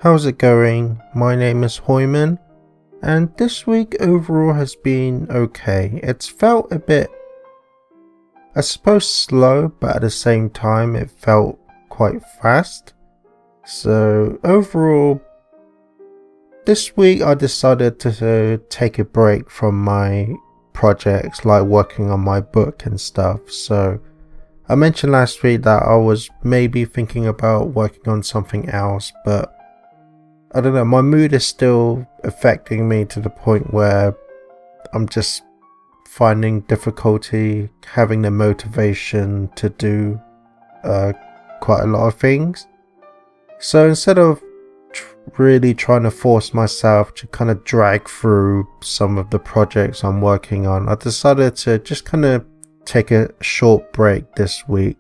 How's it going? My name is Hoiman, and this week overall has been okay. It's felt a bit, I suppose, slow, but at the same time it felt quite fast. So overall, this week I decided to take a break from my projects, like working on my book and stuff. So I mentioned last week that I was maybe thinking about working on something else, but I don't know, my mood is still affecting me to the point where I'm just finding difficulty having the motivation to do quite a lot of things. So instead of really trying to force myself to kind of drag through some of the projects I'm working on, I decided to just kind of take a short break this week.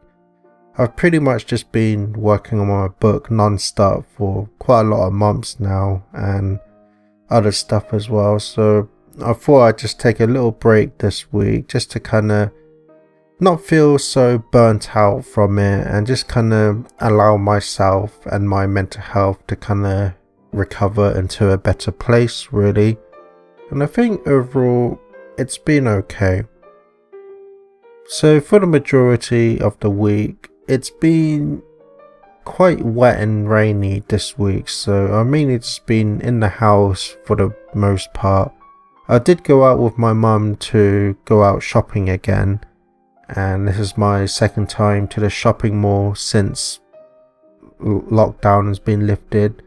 I've pretty much just been working on my book non-stop for quite a lot of months now, and other stuff as well, so I thought I'd just take a little break this week just to kind of not feel so burnt out from it and just kind of allow myself and my mental health to kind of recover into a better place, really. And I think overall it's been okay. So for the majority of the week, it's been quite wet and rainy this week, so I mainly just been in the house for the most part. I did go out with my mum to go out shopping again, and this is my second time to the shopping mall since lockdown has been lifted,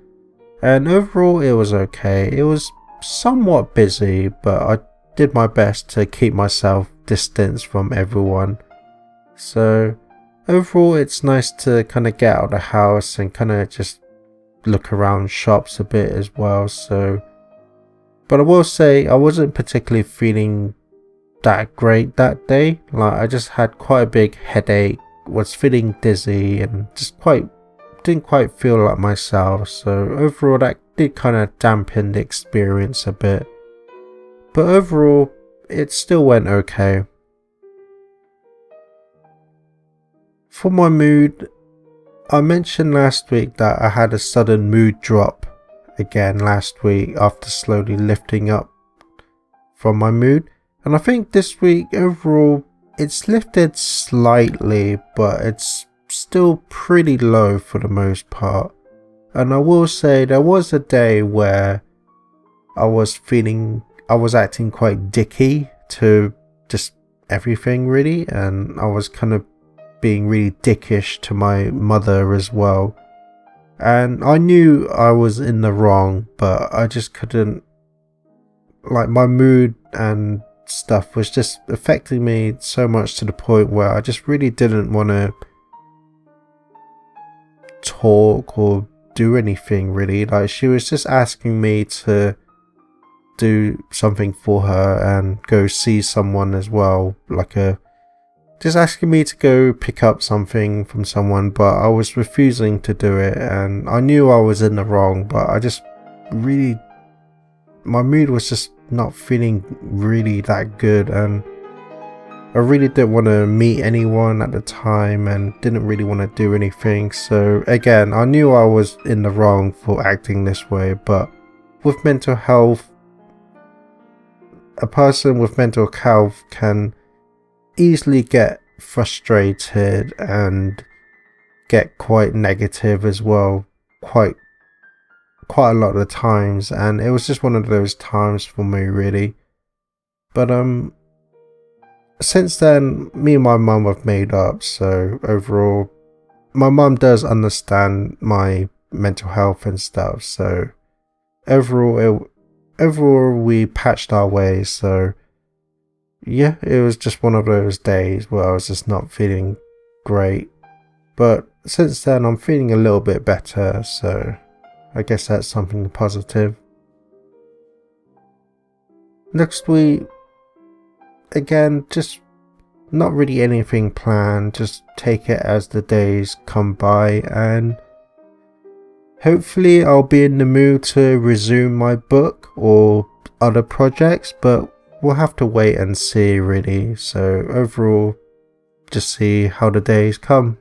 and overall it was okay. It was somewhat busy, but I did my best to keep myself distanced from everyone. So overall, it's nice to kind of get out of the house and kind of just look around shops a bit as well. So, but I will say I wasn't particularly feeling that great that day. Like, I just had quite a big headache, was feeling dizzy, and just didn't quite feel like myself. So overall, that did kind of dampen the experience a bit. But overall, it still went okay. For my mood, I mentioned last week that I had a sudden mood drop again last week after slowly lifting up from my mood, and I think this week overall it's lifted slightly, but it's still pretty low for the most part. And I will say there was a day where I was acting quite dicky to just everything really, and I was kind of being really dickish to my mother as well, and I knew I was in the wrong, but I just couldn't, like, my mood and stuff was just affecting me so much to the point where I just really didn't want to talk or do anything really. Like, she was just asking me to do something for her and go see someone as well, just asking me to go pick up something from someone, but I was refusing to do it, and I knew I was in the wrong, but I just really, my mood was just not feeling really that good, and I really didn't want to meet anyone at the time and didn't really want to do anything. So again, I knew I was in the wrong for acting this way, but with mental health, a person with mental health can easily get frustrated and get quite negative as well, quite a lot of the times, and it was just one of those times for me really. But since then me and my mum have made up, so overall my mum does understand my mental health and stuff, so overall we patched our ways. So yeah, it was just one of those days where I was just not feeling great. But since then, I'm feeling a little bit better, so I guess that's something positive. Next week, again, just not really anything planned, just take it as the days come by, and hopefully I'll be in the mood to resume my book or other projects, but we'll have to wait and see really. So overall, just see how the days come.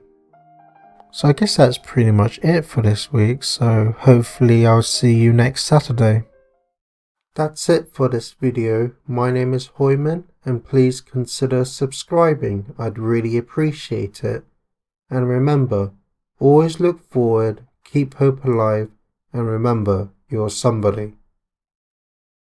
So I guess that's pretty much it for this week, so hopefully I'll see you next Saturday. That's it for this video. My name is Hoiman, and please consider subscribing. I'd really appreciate it. And remember, always look forward, keep hope alive, and remember, you're somebody.